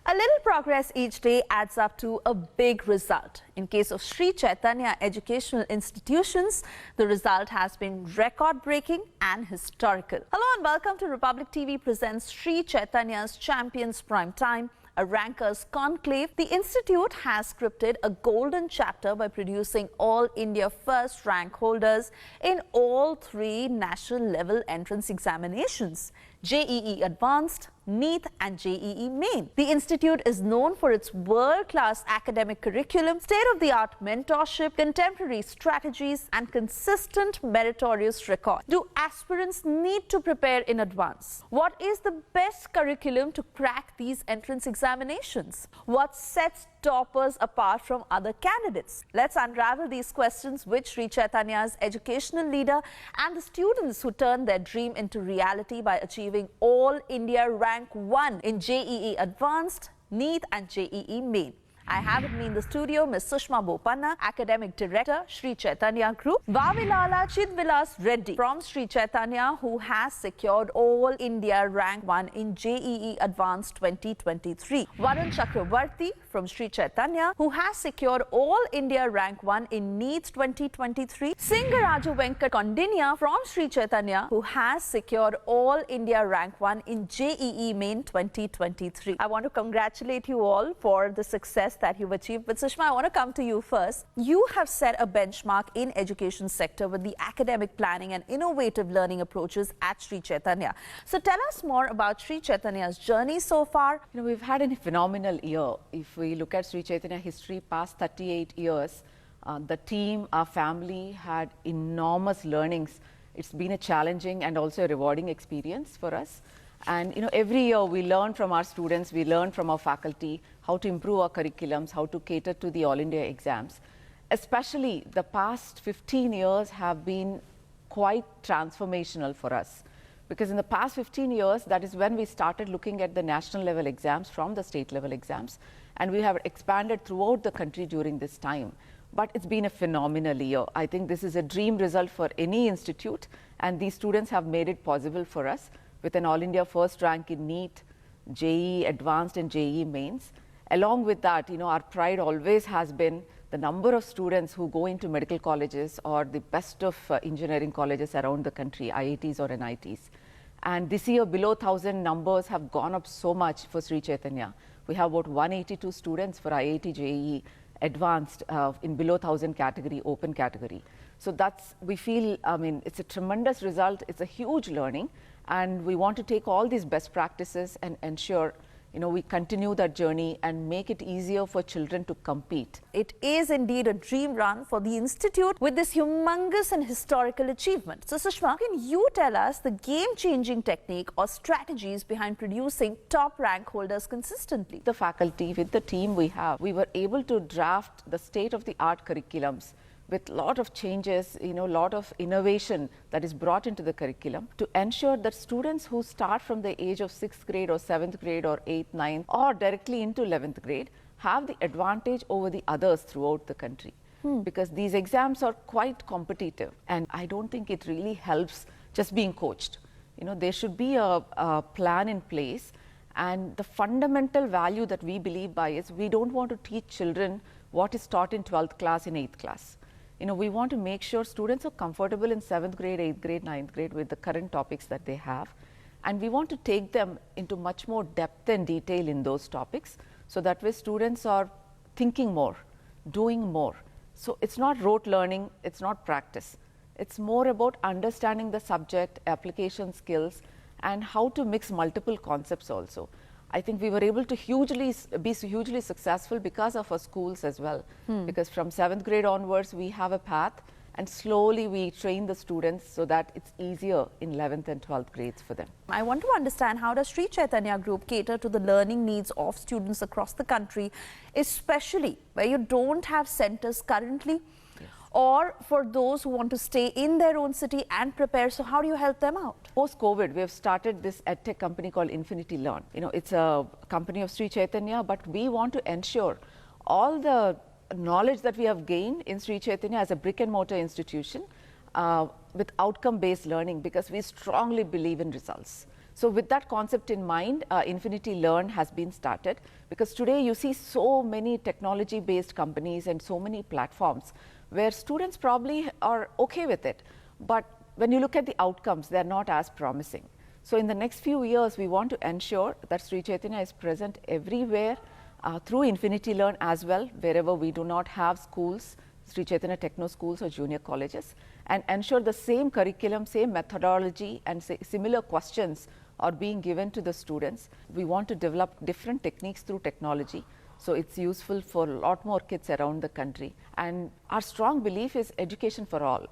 A little progress each day adds up to a big result. In case of Sri Chaitanya educational institutions, the result has been record-breaking and historical. Hello and welcome to Republic TV presents Sri Chaitanya's Champions Primetime, a rankers conclave. The institute has scripted a golden chapter by producing all India first rank holders in all three national level entrance examinations: JEE Advanced, NEET and JEE Main. The institute is known for its world-class academic curriculum, state-of-the-art mentorship, contemporary strategies and consistent meritorious record. Do aspirants need to prepare in advance? What is the best curriculum to crack these entrance examinations? What sets toppers apart from other candidates? Let's unravel these questions with Sri Chaitanya's educational leader and the students who turned their dream into reality by achieving all India rank 1 in JEE Advanced, NEET and JEE Main. I have with me in the studio Ms. Sushma Boppana, Academic Director, Sri Chaitanya Group; Vavilala Chidvilas Reddy from Sri Chaitanya, who has secured all India rank 1 in JEE Advanced 2023; Varun Chakravarti from Sri Chaitanya, who has secured all India rank 1 in NEET 2023; Singaraju Venkat Kondinya from Sri Chaitanya, who has secured all India rank 1 in JEE Main 2023. I want to congratulate you all for the success that you've achieved. But Sushma, I want to come to you first. You have set a benchmark in education sector with the academic planning and innovative learning approaches at Sri Chaitanya. So tell us more about Sri Chaitanya's journey so far. We've had a phenomenal year. If we look at Sri Chaitanya history, past 38 years, the team, our family had enormous learnings. It's been a challenging and also a rewarding experience for us. And every year we learn from our students, we learn from our faculty how to improve our curriculums, how to cater to the All India exams. Especially the past 15 years have been quite transformational for us. Because in the past 15 years, that is when we started looking at the national level exams from the state level exams. And we have expanded throughout the country during this time. But it's been a phenomenal year. I think this is a dream result for any institute. And these students have made it possible for us with an All India first rank in NEET, JEE Advanced and JEE Mains. Along with that, our pride always has been the number of students who go into medical colleges or the best of engineering colleges around the country, IITs or NITs. And this year, below 1,000 numbers have gone up so much for Sri Chaitanya. We have about 182 students for IIT-JEE Advanced in below 1,000 category, open category. So we feel, it's a tremendous result. It's a huge learning. And we want to take all these best practices and ensure, we continue that journey and make it easier for children to compete. It is indeed a dream run for the institute with this humongous and historical achievement. So Sushma, can you tell us the game-changing technique or strategies behind producing top rank holders consistently? The faculty, with the team we have, we were able to draft the state-of-the-art curriculums with a lot of changes, a lot of innovation that is brought into the curriculum to ensure that students who start from the age of 6th grade or 7th grade or 8th, 9th or directly into 11th grade have the advantage over the others throughout the country. Because these exams are quite competitive and I don't think it really helps just being coached. There should be a plan in place, and the fundamental value that we believe by is we don't want to teach children what is taught in 12th class and 8th class. We want to make sure students are comfortable in 7th grade, 8th grade, 9th grade with the current topics that they have. And we want to take them into much more depth and detail in those topics. So that way students are thinking more, doing more. So it's not rote learning, it's not practice. It's more about understanding the subject, application skills, and how to mix multiple concepts also. I think we were able to be hugely successful because of our schools as well. Because from 7th grade onwards, we have a path and slowly we train the students so that it's easier in 11th and 12th grades for them. I want to understand, how does Sri Chaitanya Group cater to the learning needs of students across the country, especially where you don't have centers currently? Yes. Or for those who want to stay in their own city and prepare, so how do you help them out? Post-COVID, we have started this edtech company called Infinity Learn. It's a company of Sri Chaitanya, but we want to ensure all the knowledge that we have gained in Sri Chaitanya as a brick and mortar institution with outcome-based learning, because we strongly believe in results. So with that concept in mind, Infinity Learn has been started, because today you see so many technology based companies and so many platforms where students probably are okay with it, but when you look at the outcomes, they are not as promising. So in the next few years, we want to ensure that Sri Chaitanya is present everywhere through Infinity Learn as well, wherever we do not have schools, Sri Chaitanya Techno schools or junior colleges, and ensure the same curriculum, same methodology and similar questions are being given to the students. We want to develop different techniques through technology, so it's useful for a lot more kids around the country. And our strong belief is education for all,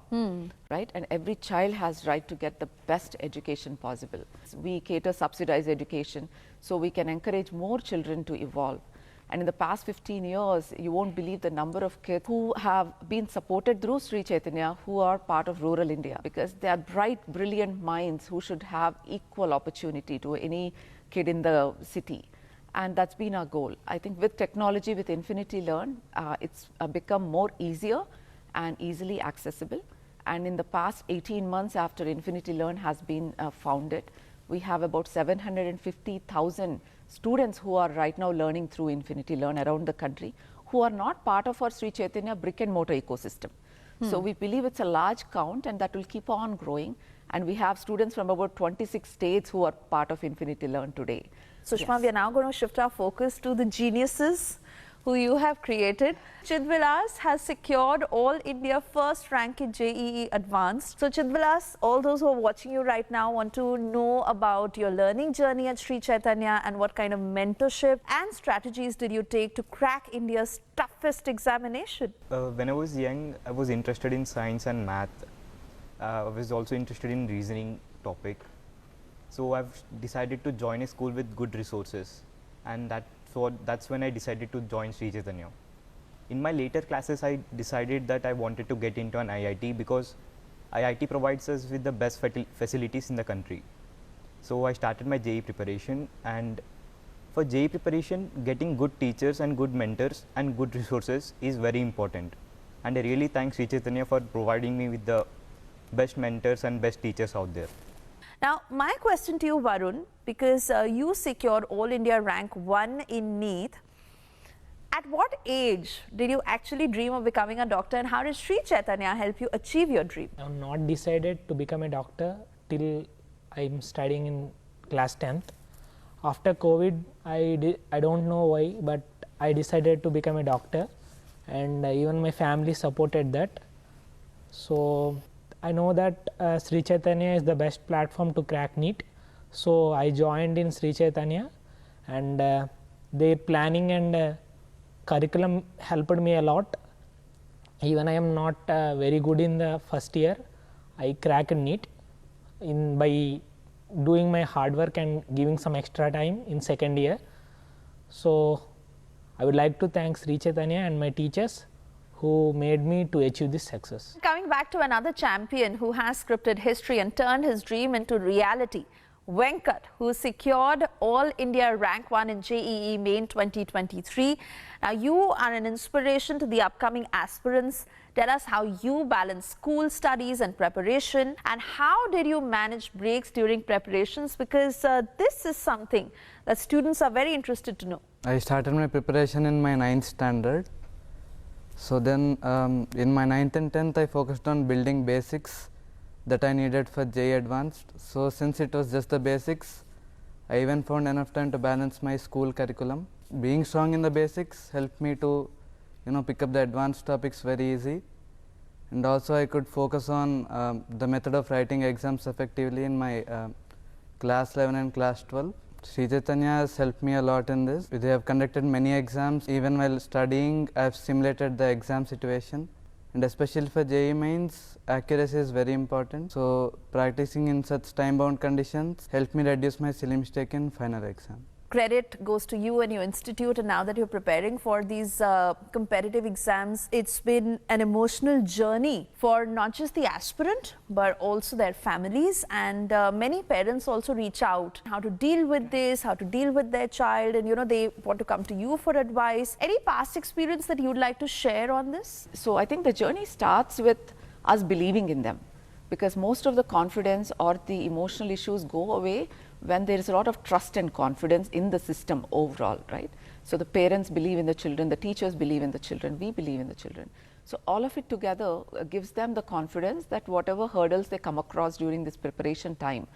right? And every child has right to get the best education possible. We cater subsidized education, so we can encourage more children to evolve. And in the past 15 years, you won't believe the number of kids who have been supported through Sri Chaitanya who are part of rural India, because they are bright, brilliant minds who should have equal opportunity to any kid in the city. And that's been our goal. I think with technology, with Infinity Learn, it's become more easier and easily accessible. And in the past 18 months after Infinity Learn has been founded, we have about 750,000 students who are right now learning through Infinity Learn around the country, who are not part of our Sri Chaitanya brick and mortar ecosystem. So we believe it's a large count and that will keep on growing. And we have students from about 26 states who are part of Infinity Learn today. Sushma, we are now going to shift our focus to the geniuses who you have created. Chidvilas has secured All India first rank in JEE Advanced. So Chidvilas, all those who are watching you right now want to know about your learning journey at Sri Chaitanya and what kind of mentorship and strategies did you take to crack India's toughest examination? When I was young, I was interested in science and math. I was also interested in reasoning topic. So I've decided to join a school with good resources, and that's when I decided to join Sri Chaitanya. In my later classes, I decided that I wanted to get into an IIT because IIT provides us with the best facilities in the country. So I started my JEE preparation, and for JEE preparation, getting good teachers and good mentors and good resources is very important. And I really thank Sri Chaitanya for providing me with the best mentors and best teachers out there. Now, my question to you, Varun, because you secured All India rank 1 in NEET. At what age did you actually dream of becoming a doctor, and how did Sri Chaitanya help you achieve your dream? I have not decided to become a doctor till I am studying in class 10th. After COVID, I don't know why, but I decided to become a doctor, and even my family supported that. So I know that Sri Chaitanya is the best platform to crack NEET. So I joined in Sri Chaitanya, and their planning and curriculum helped me a lot. Even I am not very good in the first year, I cracked NEET by doing my hard work and giving some extra time in second year. So I would like to thank Sri Chaitanya and my teachers who made me to achieve this success. Coming back to another champion who has scripted history and turned his dream into reality, Venkat, who secured All India rank 1 in JEE Main 2023. Now, you are an inspiration to the upcoming aspirants. Tell us how you balance school studies and preparation, and how did you manage breaks during preparations, because this is something that students are very interested to know. I started my preparation in my 9th standard. So then in my 9th and 10th, I focused on building basics that I needed for JEE Advanced. So since it was just the basics, I even found enough time to balance my school curriculum. Being strong in the basics helped me to pick up the advanced topics very easy, and also I could focus on the method of writing exams effectively in my class 11 and class 12. Sri Chaitanya has helped me a lot in this. They have conducted many exams. Even while studying, I have simulated the exam situation, and especially for JEE Mains, accuracy is very important. So practicing in such time bound conditions helped me reduce my silly mistake in final exam. Credit goes to you and your institute, and now that you're preparing for these competitive exams, it's been an emotional journey for not just the aspirant but also their families, and many parents also reach out how to deal with this, how to deal with their child, and they want to come to you for advice. Any past experience that you'd like to share on this? So I think the journey starts with us believing in them, because most of the confidence or the emotional issues go away when there is a lot of trust and confidence in the system overall, right? So the parents believe in the children, the teachers believe in the children, we believe in the children. So all of it together gives them the confidence that whatever hurdles they come across during this preparation time,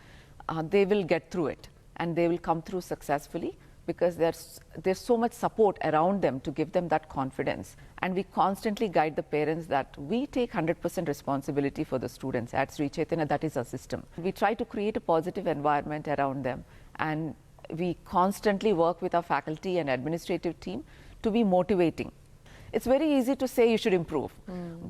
they will get through it and they will come through successfully, because there's so much support around them to give them that confidence. And we constantly guide the parents that we take 100% responsibility for the students. At Sri Chaitanya, that is our system. We try to create a positive environment around them, and we constantly work with our faculty and administrative team to be motivating. It's very easy to say you should improve,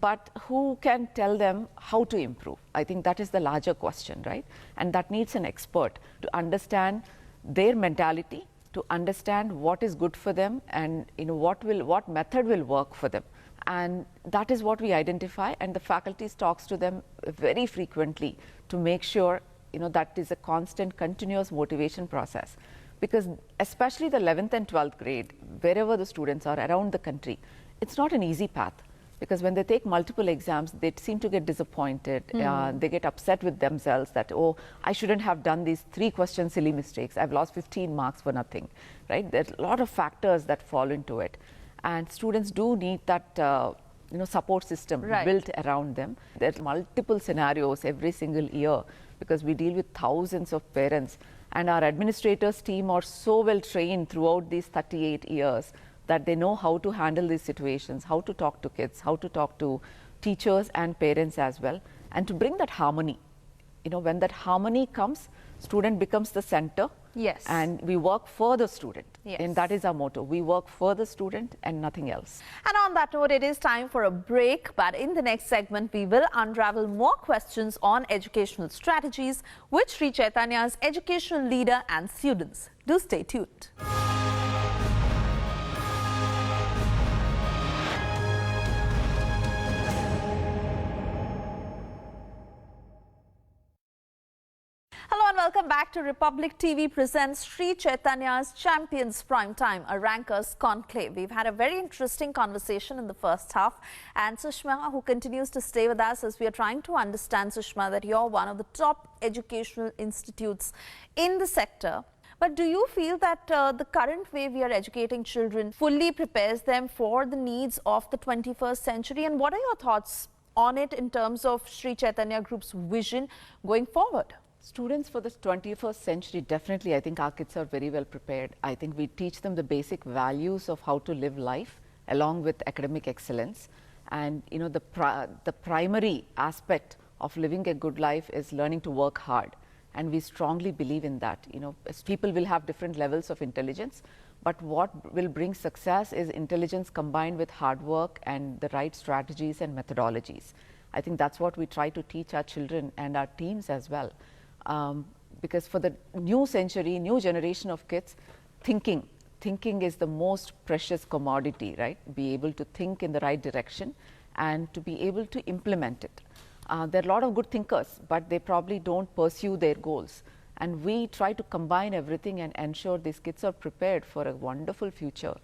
but who can tell them how to improve? I think that is the larger question, right? And that needs an expert to understand their mentality, to understand what is good for them, and what method will work for them. And that is what we identify, and the faculty talks to them very frequently to make sure that is a constant, continuous motivation process. Because especially the 11th and 12th grade, wherever the students are around the country, it's not an easy path, because when they take multiple exams, they seem to get disappointed. They get upset with themselves that, oh, I shouldn't have done these 3 question silly mistakes. I've lost 15 marks for nothing, right? There's a lot of factors that fall into it. And students do need that support system built around them. There's multiple scenarios every single year, because we deal with thousands of parents, and our administrators team are so well trained throughout these 38 years that they know how to handle these situations, how to talk to kids, how to talk to teachers and parents as well, and to bring that harmony. When that harmony comes, student becomes the center. Yes. And we work for the student. Yes. And that is our motto. We work for the student and nothing else. And on that note, it is time for a break. But in the next segment, we will unravel more questions on educational strategies with Sri Chaitanya's educational leader and students. Do stay tuned. Hello and welcome back to Republic TV presents Sri Chaitanya's Champions Primetime, a rankers conclave. We've had a very interesting conversation in the first half, and Sushma, who continues to stay with us as we are trying to understand, Sushma, that you're one of the top educational institutes in the sector. But do you feel that the current way we are educating children fully prepares them for the needs of the 21st century? And what are your thoughts on it in terms of Sri Chaitanya Group's vision going forward? Students for the 21st century, definitely, I think our kids are very well prepared. I think we teach them the basic values of how to live life along with academic excellence. And the primary aspect of living a good life is learning to work hard. And we strongly believe in that. People will have different levels of intelligence, but what will bring success is intelligence combined with hard work and the right strategies and methodologies. I think that's what we try to teach our children and our teams as well. Because for the new century, new generation of kids, thinking is the most precious commodity, right? Be able to think in the right direction and to be able to implement it. There are a lot of good thinkers, but they probably don't pursue their goals. And we try to combine everything and ensure these kids are prepared for a wonderful future.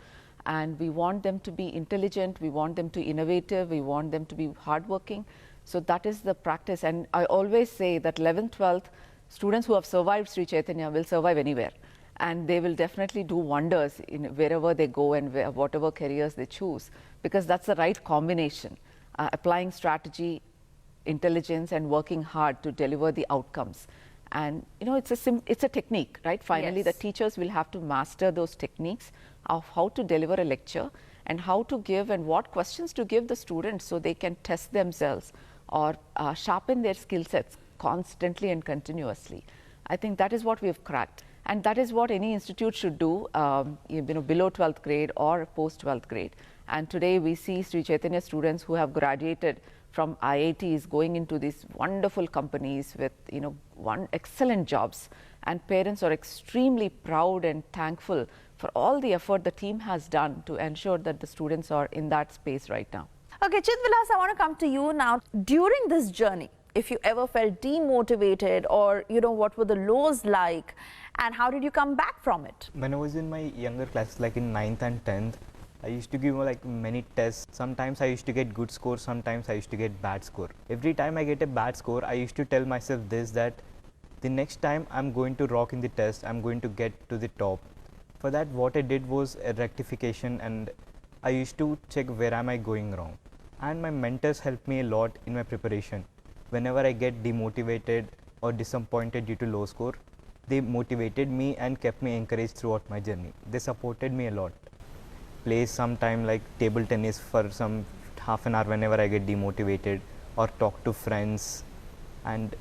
And we want them to be intelligent, we want them to be innovative, we want them to be hardworking. So that is the practice. And I always say that 11th, 12th, students who have survived Sri Chaitanya will survive anywhere. And they will definitely do wonders in wherever they go and whatever careers they choose, because that's the right combination, applying strategy, intelligence and working hard to deliver the outcomes. And it's a technique, right? Finally, Yes. the teachers will have to master those techniques of how to deliver a lecture and how to give and what questions to give the students so they can test themselves or sharpen their skill sets constantly and continuously. I think that is what we have cracked. And that is what any institute should do, below 12th grade or post 12th grade. And today we see Sri Chaitanya students who have graduated from IITs going into these wonderful companies with excellent jobs, and parents are extremely proud and thankful for all the effort the team has done to ensure that the students are in that space right now. Okay, Chidvilas, I want to come to you now. During this journey, if you ever felt demotivated or, what were the lows like and how did you come back from it? When I was in my younger classes, like in 9th and 10th, I used to give many tests. Sometimes I used to get good score, sometimes I used to get bad score. Every time I get a bad score, I used to tell myself this The next time I'm going to rock in the test, I'm going to get to the top. For that, what I did was a rectification, and I used to check where am I going wrong. And my mentors helped me a lot in my preparation. Whenever I get demotivated or disappointed due to low score, they motivated me and kept me encouraged throughout my journey. They supported me a lot. Play some time like table tennis for some half an hour whenever I get demotivated, or talk to friends. And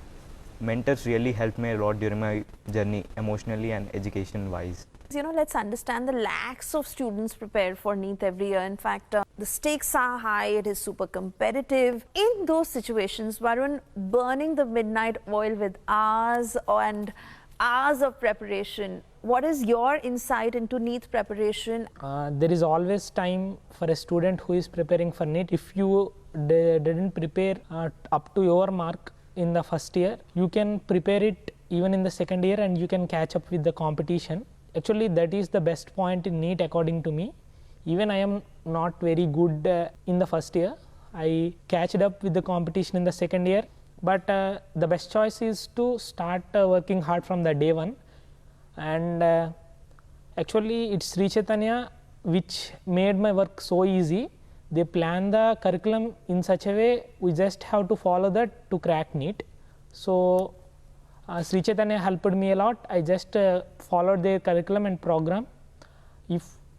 mentors really helped me a lot during my journey, emotionally and education wise. You know, let's understand the lakhs of students prepared for NEET every year. In fact, the stakes are high, it is super competitive. In those situations, Varun, burning the midnight oil with hours and hours of preparation, what is your insight into NEET preparation? There is always time for a student who is preparing for NEET. If you didn't prepare up to your mark in the first year, you can prepare it even in the second year and you can catch up with the competition. Actually, that is the best point in NEET according to me. Even I am not very good in the first year. I catched up with the competition in the second year. But the best choice is to start working hard from the day one. And actually, it's Sri Chaitanya which made my work so easy. They plan the curriculum in such a way, we just have to follow that to crack NEET. So Sri Chaitanya helped me a lot. I just followed their curriculum and program.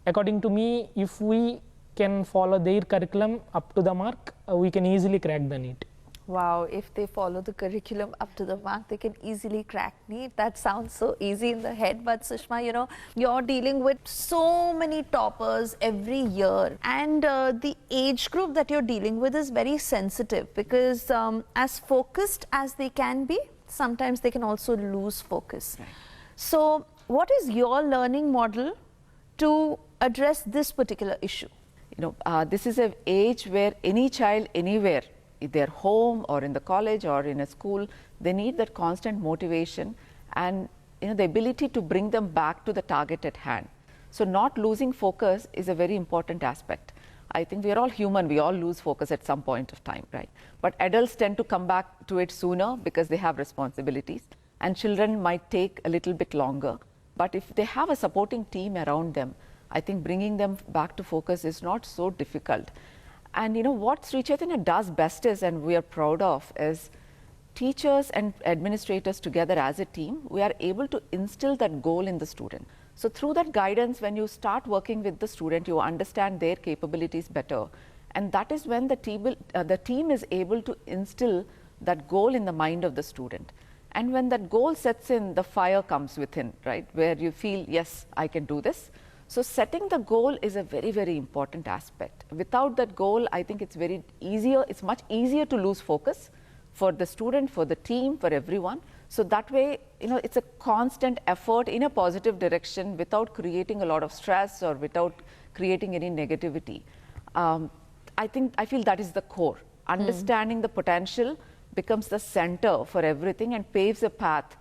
According to me, if we can follow their curriculum up to the mark, we can easily crack the NEET. Wow, if they follow the curriculum up to the mark, they can easily crack NEET. That sounds so easy in the head, but Sushma, you know, you're dealing with so many toppers every year, and the age group that you're dealing with is very sensitive because as focused as they can be, sometimes they can also lose focus. Right. So what is your learning model to address this particular issue? You know, this is an age where any child anywhere, if they're home or in the college or in a school, they need that constant motivation and, you know, the ability to bring them back to the target at hand. So not losing focus is a very important aspect. I think we are all human, we all lose focus at some point of time, right? But adults tend to come back to it sooner because they have responsibilities, and children might take a little bit longer. But if they have a supporting team around them, I think bringing them back to focus is not so difficult. And you know what Sri Chaitanya does best is, and we are proud of, is teachers and administrators together as a team, we are able to instill that goal in the student. So through that guidance, when you start working with the student, you understand their capabilities better. And that is when the team is able to instill that goal in the mind of the student. And when that goal sets in, the fire comes within, right? Where you feel, yes, I can do this. So setting the goal is a very, very important aspect. Without that goal, I think it's much easier to lose focus for the student, for the team, for everyone. So that way, you know, it's a constant effort in a positive direction without creating a lot of stress or without creating any negativity. I feel that is the core. Understanding the potential becomes the center for everything and paves a path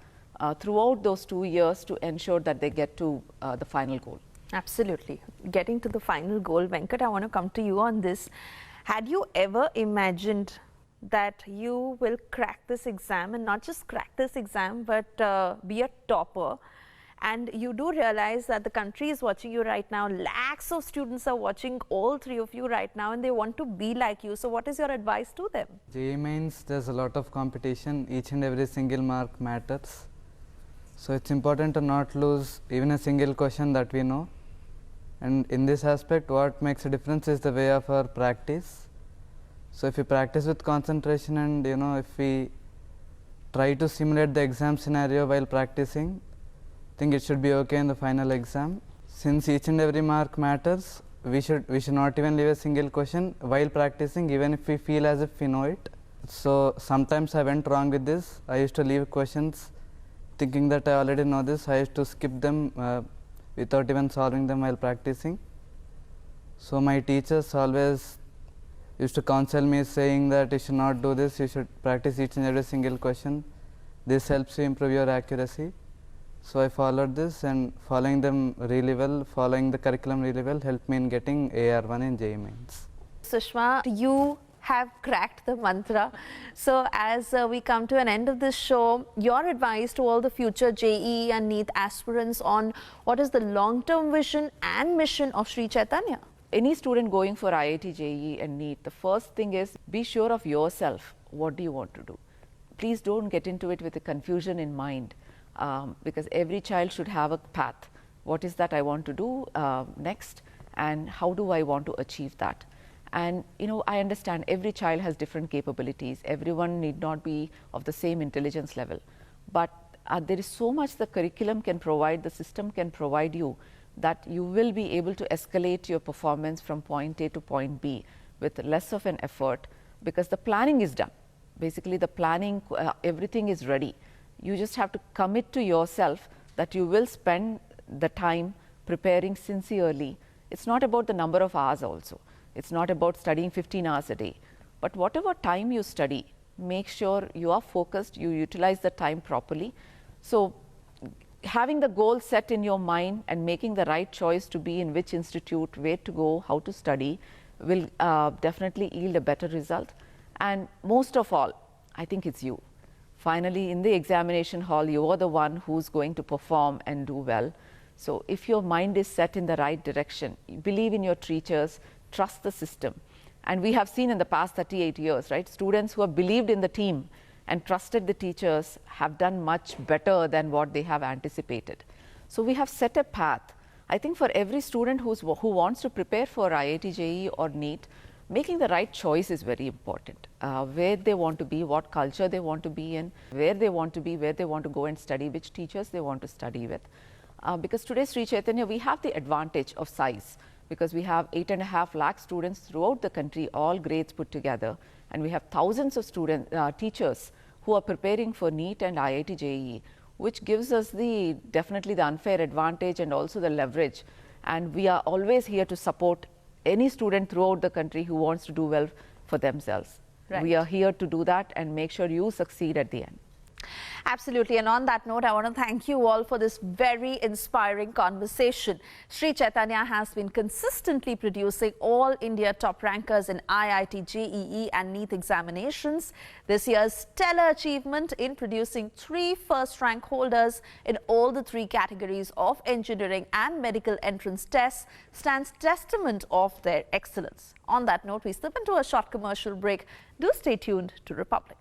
throughout those 2 years to ensure that they get to the final goal. Absolutely. Getting to the final goal, Venkat, I want to come to you on this. Had you ever imagined that you will crack this exam, and not just crack this exam, but be a topper? And you do realize that the country is watching you right now. Lakhs of students are watching all three of you right now, and they want to be like you. So what is your advice to them? JEE Mains, there's a lot of competition. Each and every single mark matters. So it's important to not lose even a single question that we know. And in this aspect, what makes a difference is the way of our practice. So if we practice with concentration, and you know, if we try to simulate the exam scenario while practicing, I think it should be okay in the final exam. Since each and every mark matters, we should not even leave a single question while practicing, even if we feel as if we know it. So sometimes I went wrong with this. I used to leave questions thinking that I already know this. I used to skip them without even solving them while practicing. So my teachers always used to counsel me, saying that you should not do this, you should practice each and every single question. This helps you improve your accuracy. So I followed this, and following them really well, following the curriculum really well, helped me in getting AR1 in JEE Mains. Sushma, you have cracked the mantra. So as we come to an end of this show, your advice to all the future JEE and NEET aspirants on what is the long-term vision and mission of Sri Chaitanya? Any student going for IIT-JEE and NEET, the first thing is be sure of yourself. What do you want to do? Please don't get into it with a confusion in mind, because every child should have a path. What is that I want to do next, and how do I want to achieve that? And I understand every child has different capabilities. Everyone need not be of the same intelligence level. But there is so much the curriculum can provide, the system can provide you, that you will be able to escalate your performance from point A to point B with less of an effort, because the planning is done. Basically, the planning, everything is ready. You just have to commit to yourself that you will spend the time preparing sincerely. It's not about the number of hours also. It's not about studying 15 hours a day. But whatever time you study, make sure you are focused, you utilize the time properly. So having the goal set in your mind and making the right choice to be in which institute, where to go, how to study, will definitely yield a better result. And most of all, I think it's you. Finally, in the examination hall, you are the one who's going to perform and do well. So if your mind is set in the right direction, believe in your teachers, trust the system. And we have seen in the past 38 years, right, students who have believed in the team and trusted the teachers have done much better than what they have anticipated. So we have set a path. I think for every student who wants to prepare for IIT-JEE or NEET, making the right choice is very important. Where they want to be, what culture they want to be in, where they want to be, where they want to go and study, which teachers they want to study with. Because today, Sri Chaitanya, we have the advantage of size, because we have 8.5 lakh students throughout the country, all grades put together, and we have thousands of teachers who are preparing for NEET and IIT-JEE, which gives us definitely the unfair advantage and also the leverage. And we are always here to support any student throughout the country who wants to do well for themselves. Right. We are here to do that and make sure you succeed at the end. Absolutely. And on that note, I want to thank you all for this very inspiring conversation. Sri Chaitanya has been consistently producing all India top rankers in IIT-JEE and NEET examinations. This year's stellar achievement in producing 3 first rank holders in all the 3 categories of engineering and medical entrance tests stands testament of their excellence. On that note, we slip into a short commercial break. Do stay tuned to Republic.